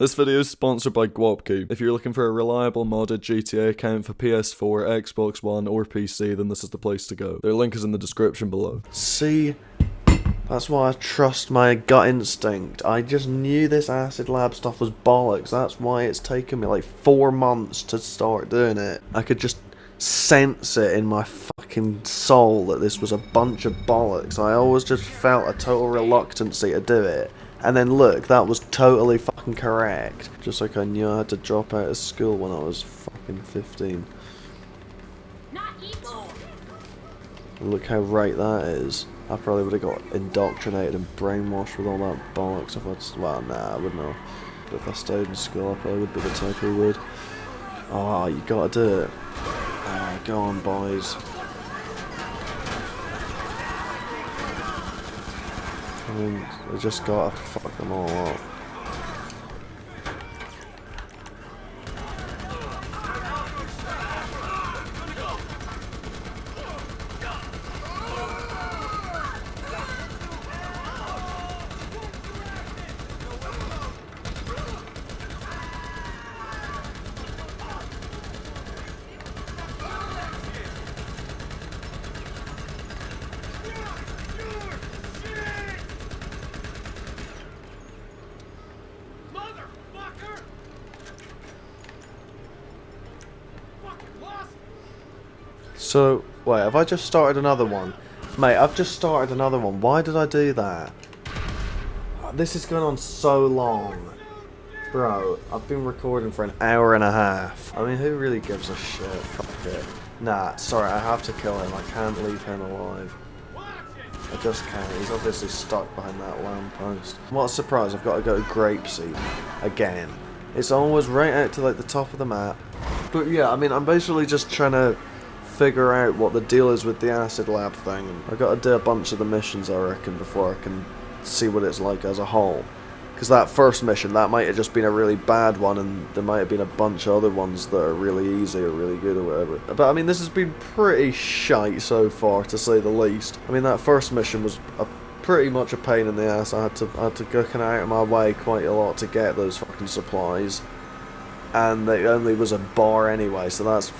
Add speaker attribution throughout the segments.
Speaker 1: This video is sponsored by Guapku. If you're looking for a reliable modded GTA account for PS4, Xbox One, or PC, then this is the place to go. Their link is in the description below.
Speaker 2: See, that's why I trust my gut instinct. I just knew this acid lab stuff was bollocks. That's why it's taken me like 4 months to start doing it. I could just sense it in my fucking soul that this was a bunch of bollocks. I always just felt a total reluctancy to do it. And then look, that was totally fucking correct. Just like I knew I had to drop out of school when I was fucking 15. And look how right that is. I probably would have got indoctrinated and brainwashed with all that bollocks if I'd... Well, nah, I wouldn't know. But if I stayed in school, I probably would be the type who would. Oh, you gotta do it. Go on, boys. I mean, I just gotta fuck them all up. So, wait, have I just started another one? Mate, I've just started another one. Why did I do that? This is going on so long. Bro, I've been recording for an hour and a half. I mean, who really gives a shit? Fuck it. Nah, sorry, I have to kill him. I can't leave him alive. I just can't. He's obviously stuck behind that lamppost. What a surprise, I've got to go to Grapeseed. Again. It's always right out to like the top of the map. But yeah, I mean, I'm basically just trying to figure out what the deal is with the acid lab thing. I gotta do a bunch of the missions, I reckon, before I can see what it's like as a whole. Because that first mission, that might have just been a really bad one, and there might have been a bunch of other ones that are really easy or really good or whatever. But I mean, this has been pretty shite so far, to say the least. I mean, that first mission was pretty much a pain in the ass. I had to go kind of out of my way quite a lot to get those fucking supplies. And it only was a bar anyway, so that's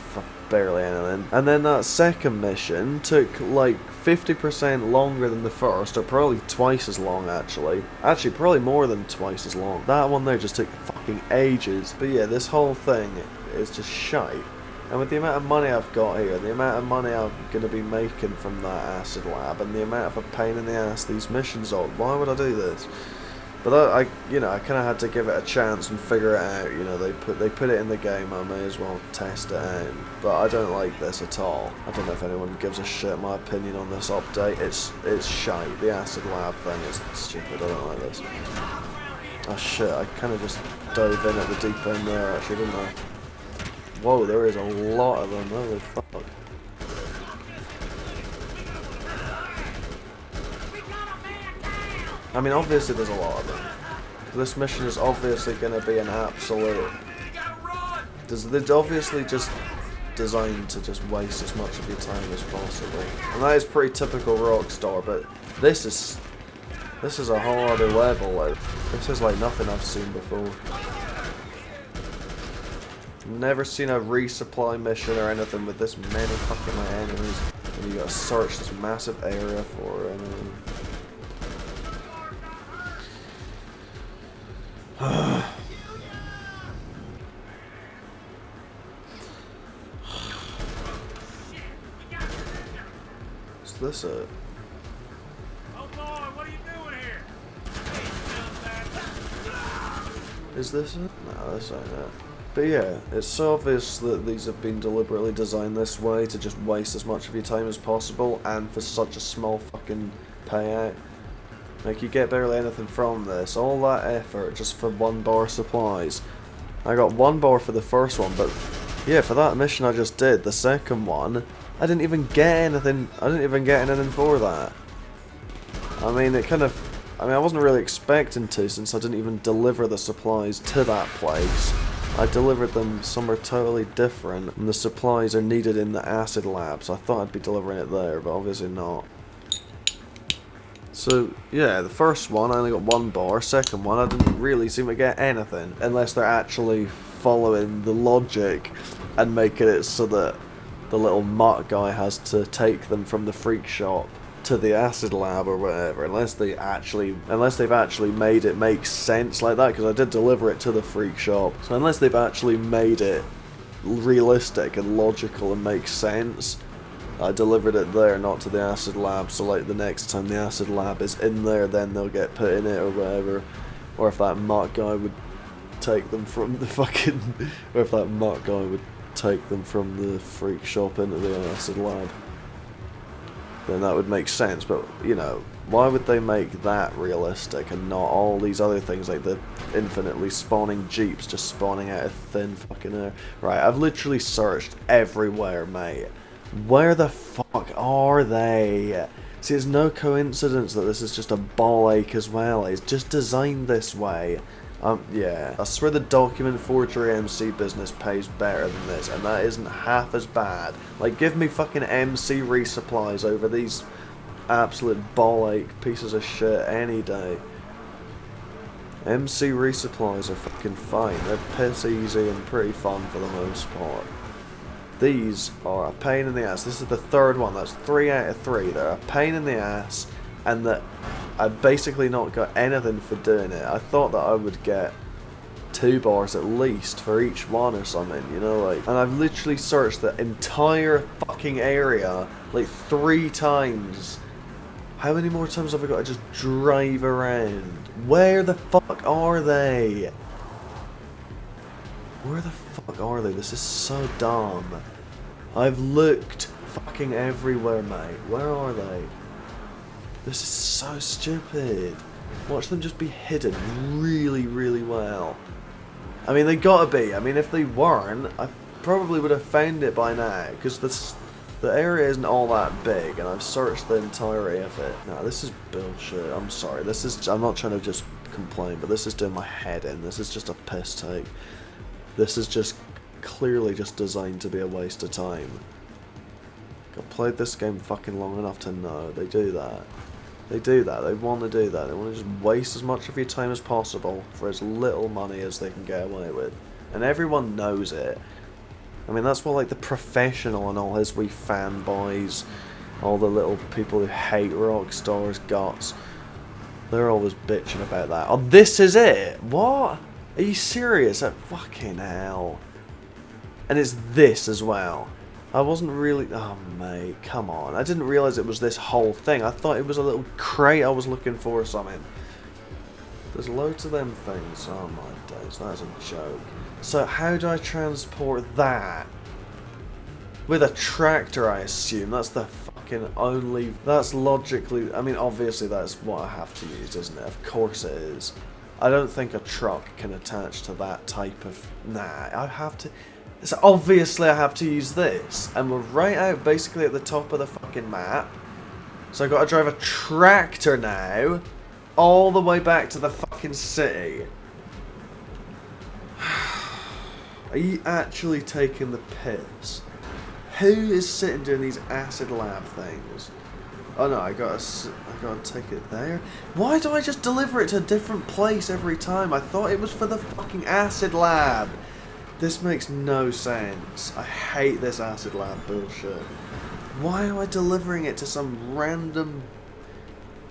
Speaker 2: barely anything. And then that second mission took like 50% longer than the first, or probably twice as long actually. Actually, probably more than twice as long. That one there just took fucking ages. But yeah, this whole thing is just shite. And with the amount of money I've got here, the amount of money I'm going to be making from that acid lab, and the amount of a pain in the ass these missions are, why would I do this? But I kind of had to give it a chance and figure it out. You know, they put it in the game. I may as well test it out. But I don't like this at all. I don't know if anyone gives a shit my opinion on this update. It's shite. The acid lab thing is stupid. I don't like this. Oh shit! I kind of just dove in at the deep end there. Actually, didn't I? Whoa! There is a lot of them. Holy fuck! I mean, obviously there's a lot of them. This mission is obviously going to be an absolute... They're obviously just designed to just waste as much of your time as possible. And that is pretty typical Rockstar, but this is a whole other level. Like, this is like nothing I've seen before. Never seen a resupply mission or anything with this many fucking enemies. And you gotta search this massive area for anything. Is this it?
Speaker 3: Oh boy, what are you doing here?
Speaker 2: Is this it? No, this ain't it. But yeah, it's so obvious that these have been deliberately designed this way to just waste as much of your time as possible, and for such a small fucking payout. Like, you get barely anything from this. All that effort just for 1 bar supplies. I got 1 bar for the first one, but yeah, for that mission I just did, the second one, I didn't even get anything. I didn't even get anything for that. I mean, I wasn't really expecting to, since I didn't even deliver the supplies to that place. I delivered them somewhere totally different, and the supplies are needed in the acid lab, so I thought I'd be delivering it there, but obviously not. So, yeah, the first one I only got 1 bar, second one I didn't really seem to get anything, unless they're actually following the logic and making it so that the little mutt guy has to take them from the freak shop to the acid lab or whatever, unless they've actually made it make sense like that, because I did deliver it to the freak shop, so unless they've actually made it realistic and logical and make sense, I delivered it there, not to the acid lab, so like the next time the acid lab is in there, then they'll get put in it or whatever. Or if that mutt guy would take them from the fucking... or if that mutt guy would take them from the freak shop into the acid lab, then that would make sense. But, you know, why would they make that realistic and not all these other things, like the infinitely spawning jeeps just spawning out of thin fucking air? Right, I've literally searched everywhere, mate. Where the fuck are they? See, it's no coincidence that this is just a ball ache as well. It's just designed this way. Yeah. I swear the document forgery MC business pays better than this, and that isn't half as bad. Like, give me fucking MC resupplies over these absolute ball ache pieces of shit any day. MC resupplies are fucking fine. They're piss easy and pretty fun for the most part. These are a pain in the ass. This is the third one. That's 3 out of 3. They're a pain in the ass, and that I basically not got anything for doing it. I thought that I would get 2 bars at least for each one or something, you know, like. And I've literally searched the entire fucking area like 3 times. How many more times have I got to just drive around? Where the fuck are they? Where the fuck are they? This is so dumb. I've looked fucking everywhere, mate. Where are they? This is so stupid. Watch them just be hidden really, really well. I mean, they gotta be. I mean, if they weren't, I probably would have found it by now, because the area isn't all that big, and I've searched the entirety of it. No, this is bullshit. I'm sorry. I'm not trying to just complain, but this is doing my head in. This is just a piss take. This is just clearly just designed to be a waste of time. I've played this game fucking long enough to know they do that. They do that. They want to do that. They want to just waste as much of your time as possible for as little money as they can get away with. And everyone knows it. I mean, that's what like the Professional and all his wee fanboys, all the little people who hate Rockstar's guts, they're always bitching about that. Oh, this is it? What? Are you serious? Fucking hell. And it's this as well. I wasn't really... Oh, mate, come on. I didn't realise it was this whole thing. I thought it was a little crate I was looking for or something. There's loads of them things. Oh, my days. That's a joke. So, how do I transport that? With a tractor, I assume. That's the fucking only... That's logically... I mean, obviously that's what I have to use, isn't it? Of course it is. I don't think a truck can attach to that type of... Nah, I have to... So obviously I have to use this. And we're right out basically at the top of the fucking map. So I've got to drive a tractor now. All the way back to the fucking city. Are you actually taking the piss? Who is sitting doing these acid lab things? Oh no, I gotta take it there. Why do I just deliver it to a different place every time? I thought it was for the fucking acid lab. This makes no sense. I hate this acid lab bullshit. Why am I delivering it to some random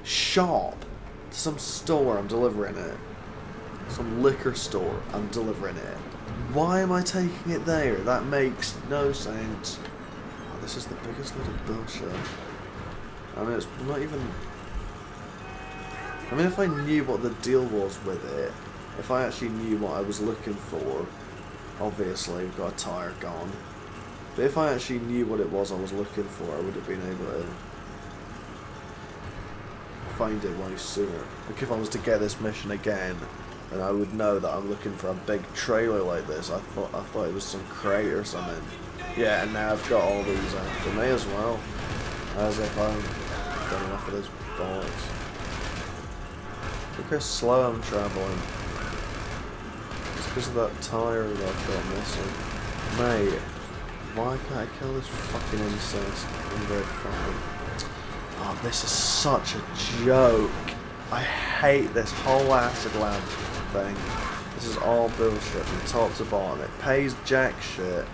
Speaker 2: shop? To some store I'm delivering it. Some liquor store I'm delivering it. Why am I taking it there? That makes no sense. Oh, this is the biggest little bullshit. I mean, it's not even... I mean, if I knew what the deal was with it, if I actually knew what I was looking for, obviously, we've got a tyre gone. But if I actually knew what it was I was looking for, I would have been able to find it way sooner. Like if I was to get this mission again, and I would know that I'm looking for a big trailer like this. I thought it was some crate or something. Yeah, and now I've got all these after me as well. As if I'm done enough of this bollocks. Look how slow I'm travelling. It's because of that tyre that I've got missing. Mate, why can't I kill this fucking incest? I'm very fucking... Oh, this is such a joke. I hate this whole acid lab thing. This is all bullshit from top to bottom. It pays jack shit.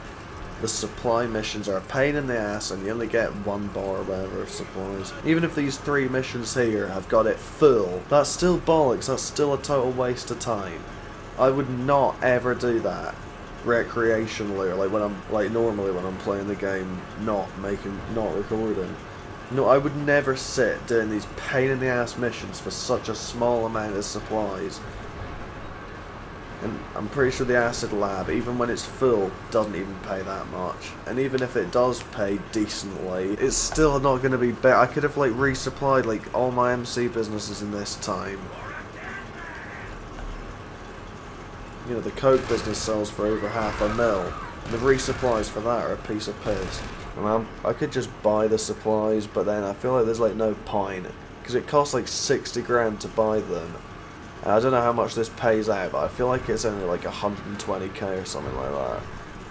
Speaker 2: The supply missions are a pain in the ass and you only get 1 bar or whatever of supplies. Even if these 3 missions here have got it full, that's still bollocks, that's still a total waste of time. I would not ever do that recreationally or normally when I'm playing the game, not recording. No, I would never sit doing these pain in the ass missions for such a small amount of supplies. And I'm pretty sure the acid lab, even when it's full, doesn't even pay that much. And even if it does pay decently, it's still not going to be better. I could have resupplied all my MC businesses in this time. You know, the Coke business sells for over £500,000. The resupplies for that are a piece of piss. And I could just buy the supplies, but then I feel like there's no point. Because it costs 60 grand to buy them. And I don't know how much this pays out, but I feel like it's only 120k or something like that.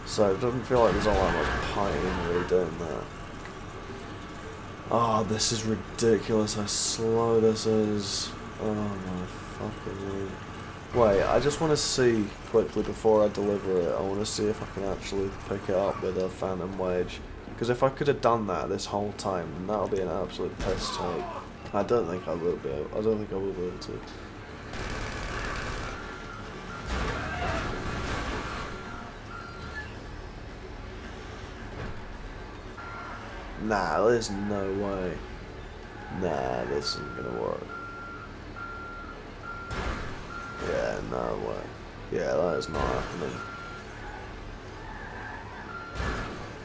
Speaker 2: So it doesn't feel like there's all that much point in really doing that. Oh, this is ridiculous how slow this is. Oh my fucking Lord. Wait, I just want to see quickly before I deliver it. I want to see if I can actually pick it up with a phantom wedge. Because if I could have done that this whole time, then that'll be an absolute piss take. I don't think I will be able. I don't think I will be able to. Nah, there's no way. Nah, this isn't gonna work. Yeah, no way. Yeah, that is not happening.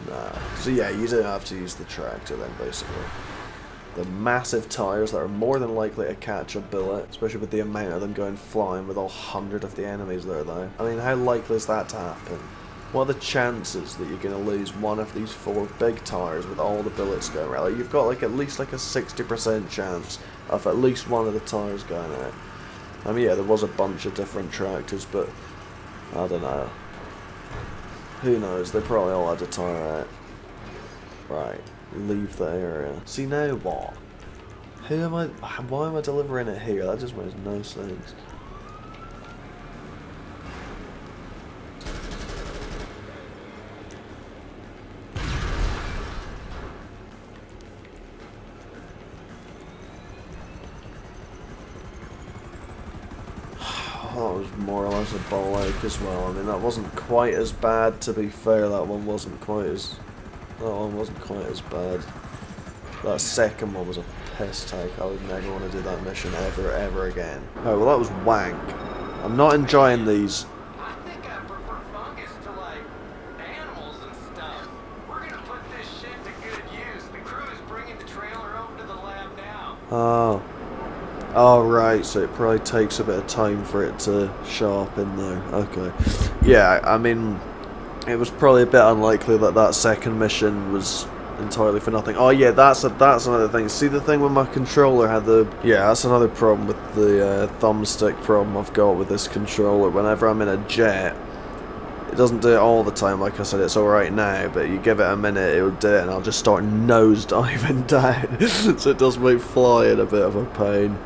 Speaker 2: Nah. So yeah, you do have to use the tractor then, basically. The massive tires that are more than likely to catch a bullet, especially with the amount of them going flying with all 100 of the enemies there, though. I mean, how likely is that to happen? What are the chances that you're going to lose one of these 4 big tires with all the bullets going around? You've got at least a 60% chance of at least one of the tires going out. I mean, yeah, there was a bunch of different tractors, but I don't know. Who knows? They probably all had a tire out. Right, leave the area. See, now what? Why am I delivering it here? That just makes no sense. That was more or less a ball ache as well. I mean, that wasn't quite as bad, to be fair. That one wasn't quite as bad. That second one was a piss take. I would never want to do that mission ever again. Oh, well, that was wank. I'm not enjoying these.
Speaker 4: I think I prefer fungus to animals and stuff. We're gonna put this shit to good use. The crew's bringing the trailer over to the lab now.
Speaker 2: Oh, right, so it probably takes a bit of time for it to show up in there. Okay. Yeah, I mean, it was probably a bit unlikely that that second mission was entirely for nothing. Oh yeah, that's another thing. See, the thing with my controller had the... Yeah, that's another problem with the thumbstick problem I've got with this controller. Whenever I'm in a jet, it doesn't do it all the time. Like I said, it's alright now, but you give it a minute, it'll do it, and I'll just start nosediving down. So it does make flying a bit of a pain.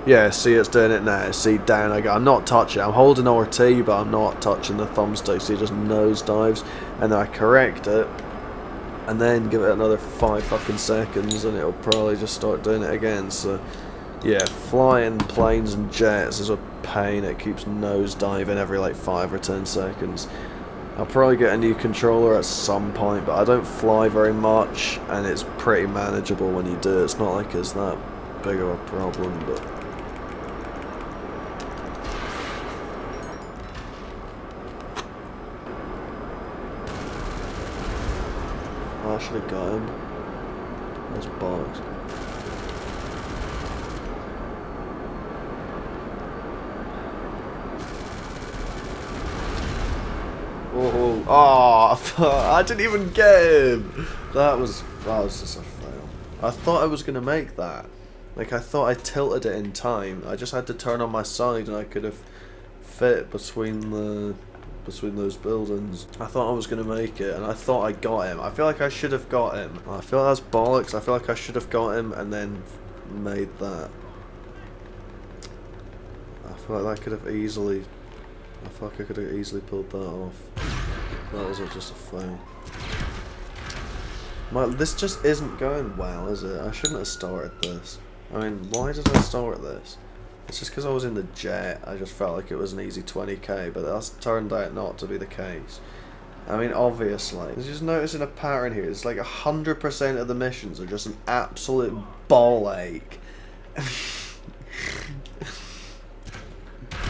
Speaker 2: Yeah, see, it's doing it now. See, down I go. I'm not touching it. I'm holding RT, but I'm not touching the thumbstick. See, it just nosedives, and then I correct it, and then give it another 5 fucking seconds, and it'll probably just start doing it again. So, yeah, flying planes and jets is a pain. It keeps nosediving every 5 or 10 seconds. I'll probably get a new controller at some point, but I don't fly very much, and it's pretty manageable when you do it. It's not like it's that big of a problem, but... I should have got him. That's bollocks. Oh, I didn't even get him. That was just a fail. I thought I was gonna make that. I thought I tilted it in time. I just had to turn on my side, and I could have fit between the between those buildings. I thought I was going to make it, and I thought I got him. I feel like I should have got him. I feel like that's bollocks. I feel like I should have got him and then made that. I feel like that could have easily... I feel like I could have easily pulled that off. That was just a fail. This just isn't going well, is it? I shouldn't have started this. I mean, why did I start this? It's just because I was in the jet. I just felt like it was an easy 20k, but that's turned out not to be the case. I mean, obviously. I'm just noticing a pattern here. It's like 100% of the missions are just an absolute ball ache.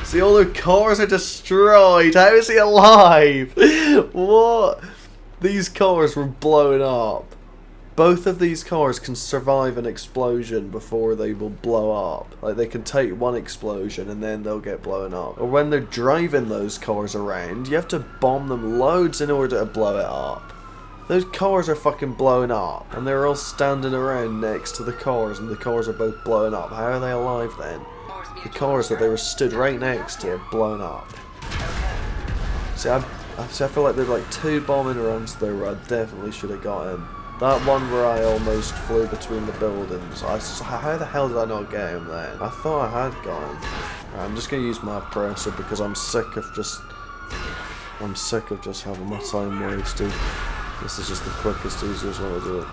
Speaker 2: See, all their cars are destroyed. How is he alive? What? These cars were blown up. Both of these cars can survive an explosion before they will blow up. Like, they can take one explosion and then they'll get blown up. Or when they're driving those cars around, you have to bomb them loads in order to blow it up. Those cars are fucking blown up, and they're all standing around next to the cars, and the cars are both blown up. How are they alive then? The cars that they were stood right next to are blown up. See, I feel like there's like 2 bombing runs there where I definitely should have got him. That one where I almost flew between the buildings. How the hell did I not get him then? I thought I had got him. Right, I'm just gonna use my oppressor because I'm sick of just having my time wasted. This is just the quickest, easiest way to do it.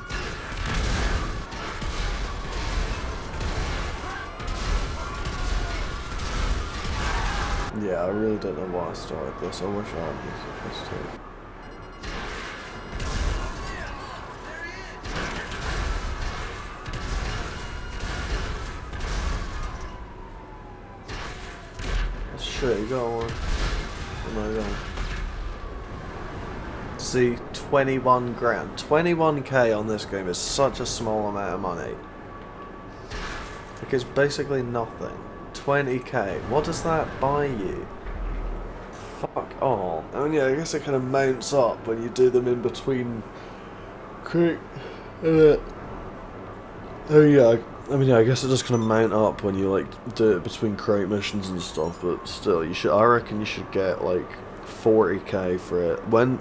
Speaker 2: Yeah, I really don't know why I started this. I wish I had this too. Shit, you got one. Oh my god. See, 21 grand. 21k on this game is such a small amount of money. Like, it's basically nothing. 20k. What does that buy you? Fuck all. I mean, yeah, I guess it kind of mounts up when you do them in between. Oh yeah. I mean, yeah, I guess it just kind of mount up when you like do it between crate missions and stuff. But still, I reckon you should get like 40k for it. When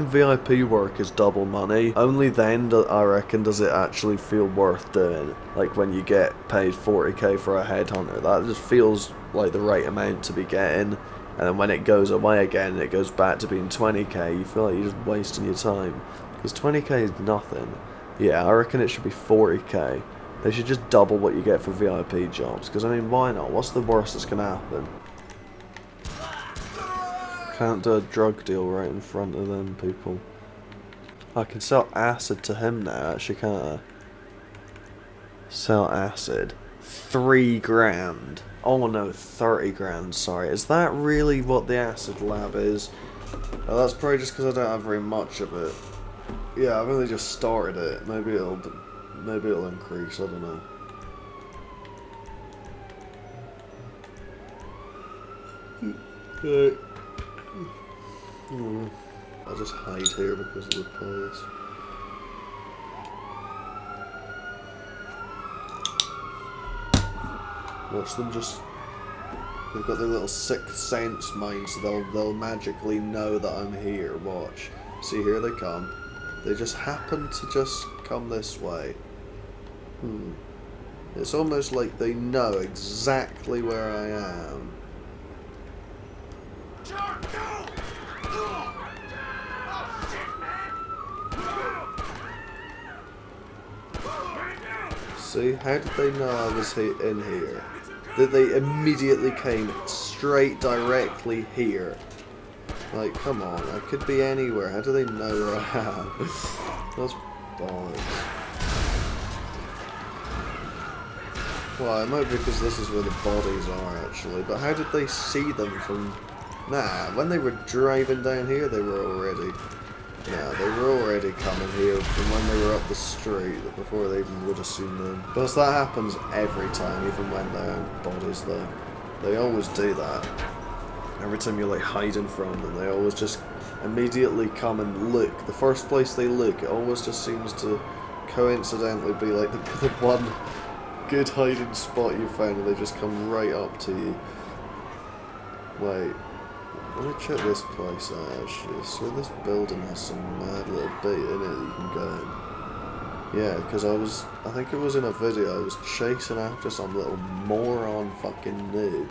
Speaker 2: VIP work is double money, only then I reckon does it actually feel worth doing. Like when you get paid 40k for a headhunter, that just feels like the right amount to be getting. And then when it goes away again and it goes back to being 20k, you feel like you're just wasting your time. Because 20k is nothing. Yeah, I reckon it should be 40k. They should just double what you get for VIP jobs. Because I mean, why not? What's the worst that's gonna happen? Can't do a drug deal right in front of them people. I can sell acid to him now, actually, can't I? Sell acid. 3 grand. Oh no, 30 grand, sorry. Is that really what the acid lab is? Oh, that's probably just because I don't have very much of it. Yeah, I've only just started it. Maybe it'll increase, I don't know. Okay. I'll just hide here because of the police. Watch them just... They've got their little sixth sense mind, so they'll magically know that I'm here. Watch. See, here they come. They just happen to just come this way. It's almost like they know exactly where I am. See, how did they know I was in here? That they immediately came straight directly here. Like, come on, I could be anywhere. How do they know where I am? That's bollocks. Well, it might be because this is where the bodies are, actually. But how did they see them from... Nah, when they were driving down here, they were already... Yeah, they were already coming here from when they were up the street, before they even would have seen them. Plus, that happens every time, even when there aren't bodies there. They always do that. Every time you're like hiding from them, they always just immediately come and look. The first place they look, it always just seems to coincidentally be like the one good hiding spot you found, and they just come right up to you. Wait, Let me check this place out actually. So this building has some mad little bit in it that you can go in. Yeah, because I think it was in a video, I was chasing after some little moron fucking noob.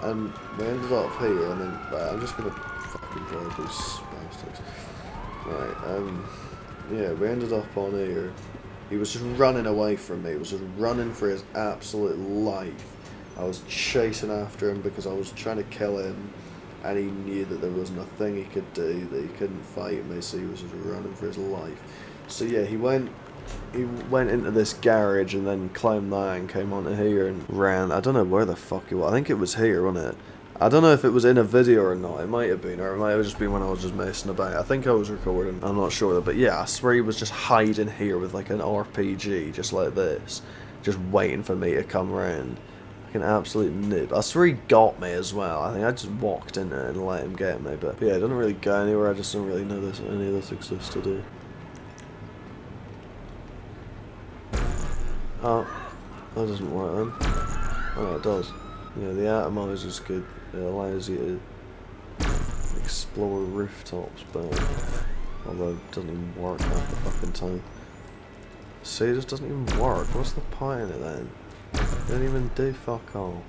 Speaker 2: And we ended up here, and then, I'm just gonna fucking drive these bastards. Right, yeah, we ended up on here. He was just running away from me, he was just running for his absolute life. I was chasing after him because I was trying to kill him, and he knew that there wasn't a thing he could do, that he couldn't fight me, so he was just running for his life. So yeah, he went into this garage and then climbed that and came onto here and ran. I don't know where the fuck he was. I think it was here, wasn't it? I don't know if it was in a video or not. It might have been, or it might have just been when I was just messing about. I think I was recording. I'm not sure, but yeah, I swear he was just hiding here with like an RPG, just like this, just waiting for me to come round. Like an absolute noob. I swear he got me as well. I think I just walked in there and let him get me, but yeah, it doesn't really go anywhere. I just don't really know this any of this exists to do. Oh, that doesn't work then. Oh, it does. Yeah, the atomizer is good. It allows you to explore rooftops, but although it doesn't even work half the fucking time. See, it just doesn't even work. What's the point in it then? It doesn't even do fuck all.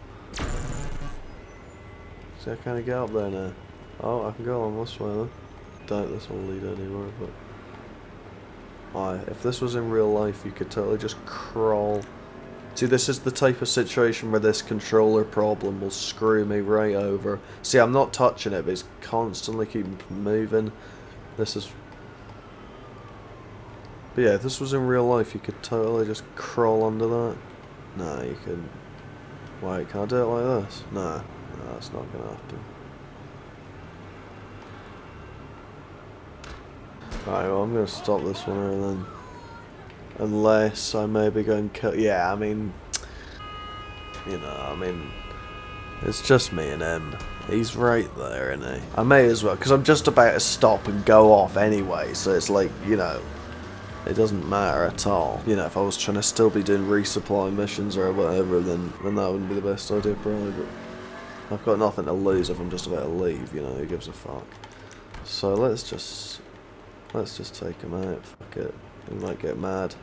Speaker 2: See, I can't get up there now. Oh, I can go on this way then. Doubt this will lead anywhere, but... Aye, if this was in real life, you could totally just crawl. See, this is the type of situation where this controller problem will screw me right over. See, I'm not touching it, but it's constantly keeping moving. This is... But yeah, if this was in real life, you could totally just crawl under that. Nah, you couldn't. Wait, can I do it like this? Nah, that's not gonna happen. Right, well, I'm gonna stop this one and then... Unless I maybe go and kill... Yeah, I mean... You know, I mean... It's just me and him. He's right there, isn't he? I may as well, because I'm just about to stop and go off anyway, so it's like, you know... It doesn't matter at all. You know, if I was trying to still be doing resupply missions or whatever, then that wouldn't be the best idea probably, but... I've got nothing to lose if I'm just about to leave, you know, who gives a fuck. So let's just take him out, fuck it. He might get mad.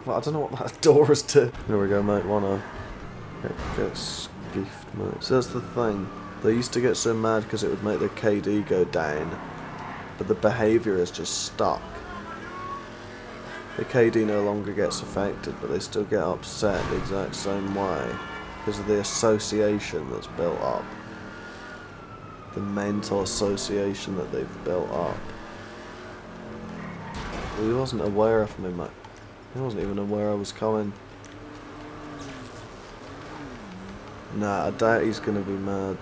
Speaker 2: Well, I don't know what that door is to. Here we go, mate. Wanna get skeefed, mate. So that's the thing. They used to get so mad because it would make their KD go down, but the behaviour is just stuck. The KD no longer gets affected, but they still get upset the exact same way because of the association that's built up. The mental association that they've built up. He wasn't aware of me, mate. He wasn't even aware I was coming. Nah, I doubt he's gonna be mad.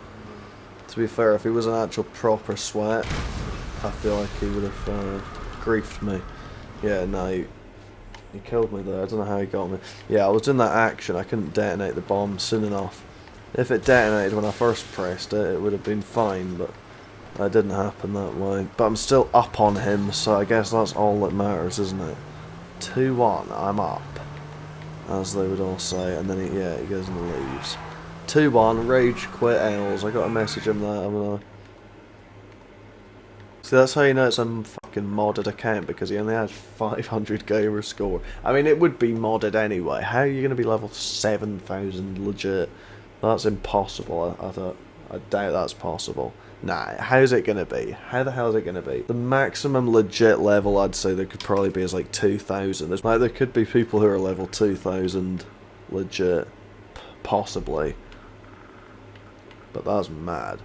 Speaker 2: To be fair, if he was an actual proper sweat, I feel like he would have griefed me. Yeah, no, he killed me there. I don't know how he got me. Yeah, I was in that action. I couldn't detonate the bomb soon enough. If it detonated when I first pressed it, it would have been fine, but it didn't happen that way. But I'm still up on him, so I guess that's all that matters, isn't it? 2-1, I'm up, as they would all say, and then he goes and leaves. 2-1, rage quit L's. I got to message him that, haven't I? See, that's how you know it's a fucking modded account, because he only has 500 gamer score. I mean, it would be modded anyway. How are you going to be level 7,000 legit? That's impossible. I doubt that's possible. Nah, how's it gonna be? How the hell is it gonna be? The maximum legit level I'd say there could probably be is like 2,000. There could be people who are level 2,000 legit, possibly. But that's mad.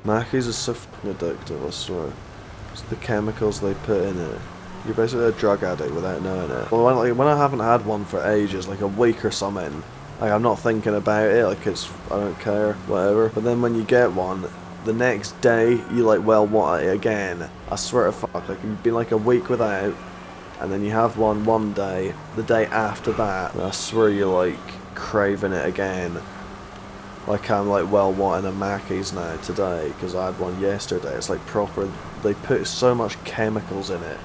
Speaker 2: Mackies are so fucking addictive, I swear. It's the chemicals they put in it. You're basically a drug addict without knowing it. Well, when I haven't had one for ages, like a week or something, like I'm not thinking about it, like I don't care, whatever. But then when you get one, the next day, you like, well, want it again. I swear to fuck, like you've been like a week without, and then you have one day, the day after that, and I swear you're like craving it again. Like I'm like well wanting a Mackey's now today, because I had one yesterday. It's like proper, they put so much chemicals in it.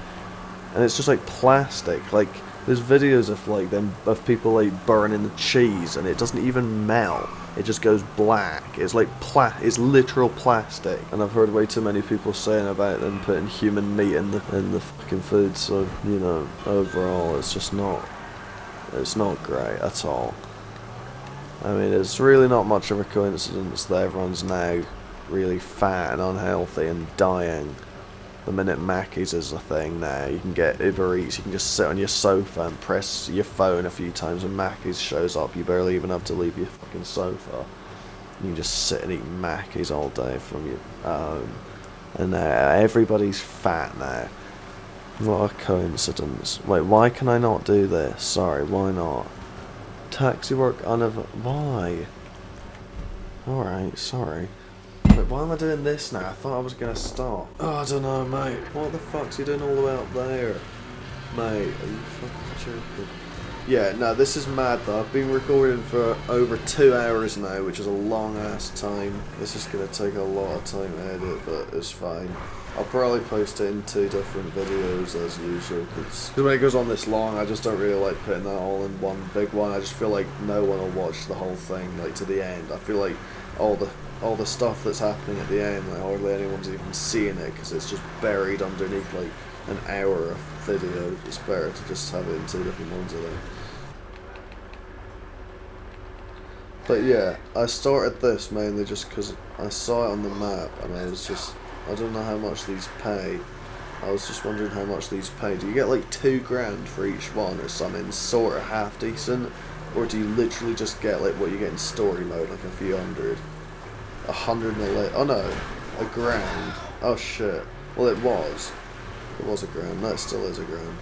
Speaker 2: and it's just like plastic. Like there's videos of like them of people like burning the cheese, and it doesn't even melt. It just goes black. It's like it's literal plastic. And I've heard way too many people saying about them putting human meat in the fucking food. So you know, overall, it's just not. It's not great at all. I mean, it's really not much of a coincidence that everyone's now really fat and unhealthy and dying. The minute Mackey's is a thing now, you can get Uber Eats, you can just sit on your sofa and press your phone a few times when Mackey's shows up. You barely even have to leave your fucking sofa. You can just sit and eat Mackey's all day from your home. And everybody's fat now. What a coincidence. Wait, why can I not do this? Sorry, why not? Taxi work why? Alright, sorry. Wait, why am I doing this now? I thought I was gonna stop. Oh, I don't know, mate. What the fuck's he doing all the way up there? Mate, are you fucking joking? Yeah, no, this is mad though. I've been recording for over 2 hours now, which is a long ass time. This is gonna take a lot of time to edit, but it's fine. I'll probably post it in 2 different videos as usual, because when it goes on this long, I just don't really like putting that all in one big one. I just feel like no one will watch the whole thing, like, to the end. I feel like all the stuff that's happening at the end, like, hardly anyone's even seeing it, because it's just buried underneath, like, an hour of video. It's better to just have it in 2 different ones, I think. But yeah, I started this mainly just because I saw it on the map, and I was just... I don't know how much these pay. I was just wondering how much these pay. Do you get like $2 grand for each one, or something sort of half decent? Or do you literally just get like what you get in story mode, like a few hundred? 111. Oh no, $1 grand. Oh shit. Well, it was $1 grand. That still is $1 grand.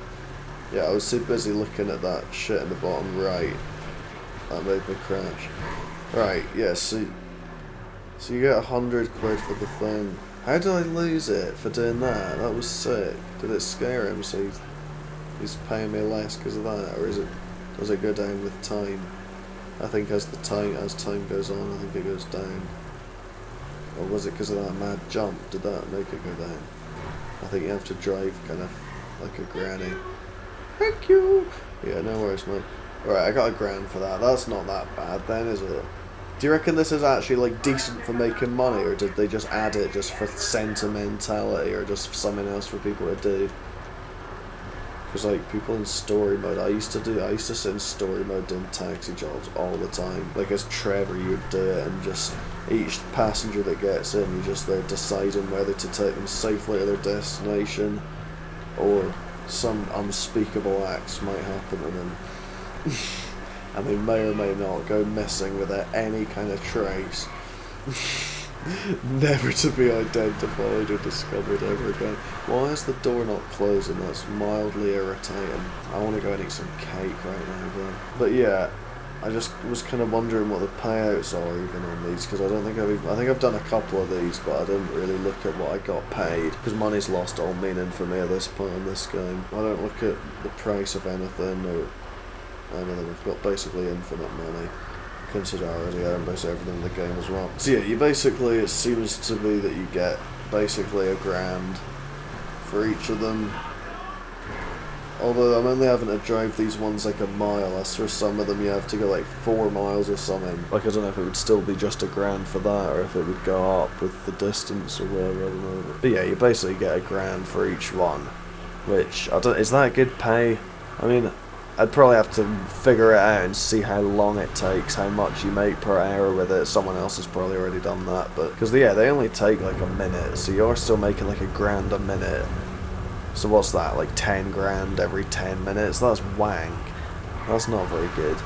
Speaker 2: Yeah, I was too busy looking at that shit in the bottom right. That made me crash. Right, yeah, so you get 100 quid for the thing. How did I lose it for doing that? That was sick. Did it scare him so he's paying me less because of that? Or does it go down with time? I think as time goes on, I think it goes down. Or was it because of that mad jump? Did that make it go down? I think you have to drive kind of like a granny. Thank you! Yeah, no worries, mate. Alright, I got $1 grand for that. That's not that bad then, is it? Do you reckon this is actually like decent for making money, or did they just add it just for sentimentality, or just for something else for people to do? Because like people in story mode, I used to sit in story mode doing taxi jobs all the time. Like as Trevor, you would do it, and just each passenger that gets in, you're just there deciding whether to take them safely to their destination, or some unspeakable acts might happen to them. And they may or may not go missing without any kind of trace. Never to be identified or discovered ever again. Why is the door not closing? That's mildly irritating. I want to go and eat some cake right now, bro. But yeah, I just was kind of wondering what the payouts are even on these, because I think I've done a couple of these, but I didn't really look at what I got paid, because money's lost all meaning for me at this point in this game. I don't look at the price of anything or anything. We've got basically infinite money. Consider I already own basically everything in the game as well. So yeah, it seems to be that you get basically $1 grand for each of them. Although I'm only having to drive these ones like a mile. As for some of them you have to go like 4 miles or something. Like I don't know if it would still be just $1 grand for that, or if it would go up with the distance or whatever, I don't know. But yeah, you basically get $1 grand for each one. Which, is that good pay? I mean, I'd probably have to figure it out and see how long it takes, how much you make per hour with it. Someone else has probably already done that, but because yeah, they only take like a minute, so you're still making like $1 grand a minute. So what's that, like 10 grand every 10 minutes? That's wank. That's not very good.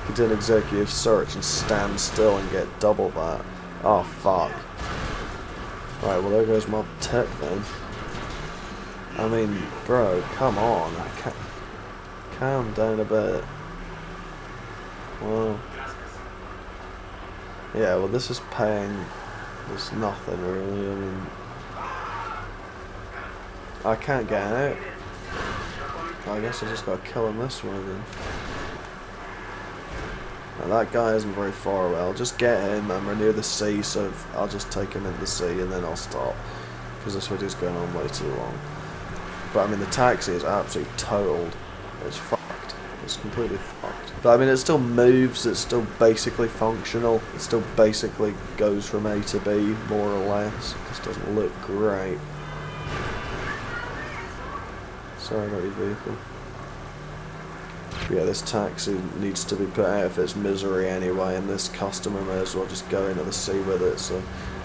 Speaker 2: You do an executive search and stand still and get double that. Oh fuck. Right, well there goes my tip then. I mean, bro, come on. I can't. Calm down a bit. Well, yeah, well this is paying, there's nothing really, I mean, I can't get out. I guess I just gotta kill him this way then. Now, that guy isn't very far away. I'll just get him, and we're near the sea, so I'll just take him into the sea and then I'll stop, because this video's going on way too long. But I mean, the taxi is absolutely totaled. It's fucked. It's completely fucked. But I mean, it still moves. It's still basically functional. It still basically goes from A to B, more or less. It just doesn't look great. Sorry about your vehicle. But yeah, this taxi needs to be put out of its misery anyway, and this customer may as well just go into the sea with it. So,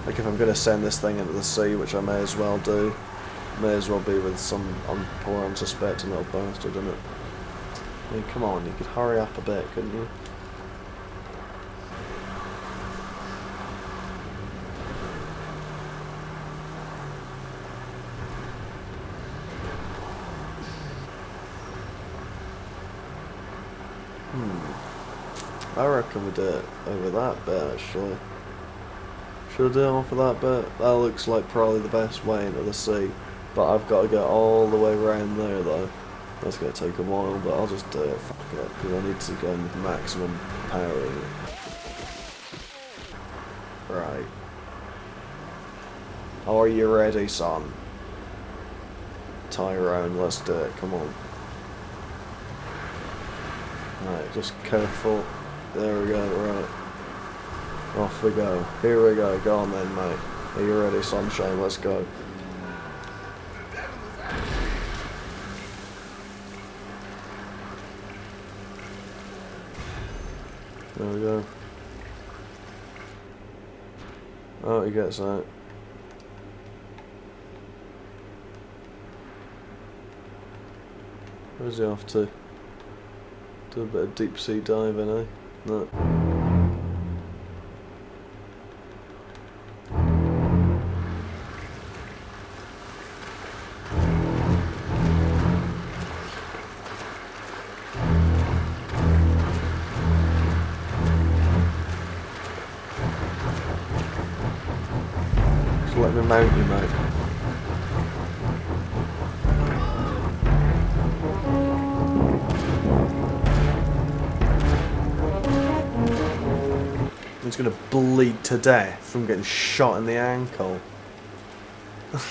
Speaker 2: like, if I'm going to send this thing into the sea, which I may as well do, may as well be with some poor unsuspecting little bastard in it. I mean, come on, you could hurry up a bit, couldn't you? I reckon we do it over that bit, actually. Should I do it off of that bit? That looks like probably the best way into the sea. But I've got to go all the way around there, though. That's going to take a while, but I'll just do it. Fuck it. Because I need to go in maximum power in it. Right. Are you ready, son? Tyrone, let's do it. Come on. Right, just careful. There we go, right. Off we go. Here we go. Go on then, mate. Are you ready, sunshine? Let's go. There we go. Oh, he gets out. Where's he off to? Do a bit of deep sea diving, eh? No. Just let me mount you, mate. He's gonna bleed to death from getting shot in the ankle. Oh,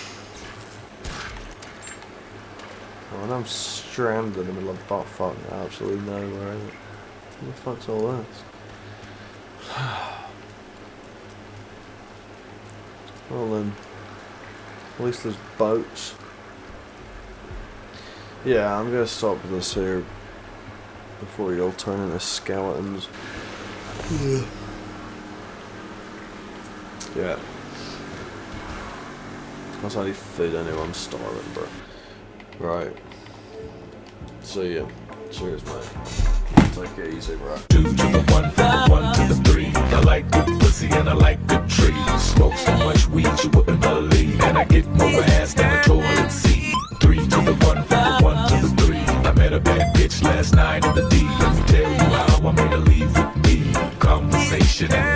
Speaker 2: and I'm stranded in the middle of buttfuck absolutely nowhere, is it? What the fuck's all this? Well then, at least there's boats. Yeah, I'm gonna stop this here before you all turn into skeletons. Yeah. That's how you food anyway, I'm starving, bro. Right. See ya. Cheers, mate. Take it easy, bro.
Speaker 5: 2 to the 1, from the 1 to the 3. I like good pussy and I like good trees. Smoke so much weed you wouldn't believe. And I get more ass than a toilet seat. 3 to the 1, from the 1 to the 3. I met a bad bitch last night in the D. Let me tell you how I made her leave with me. Conversation and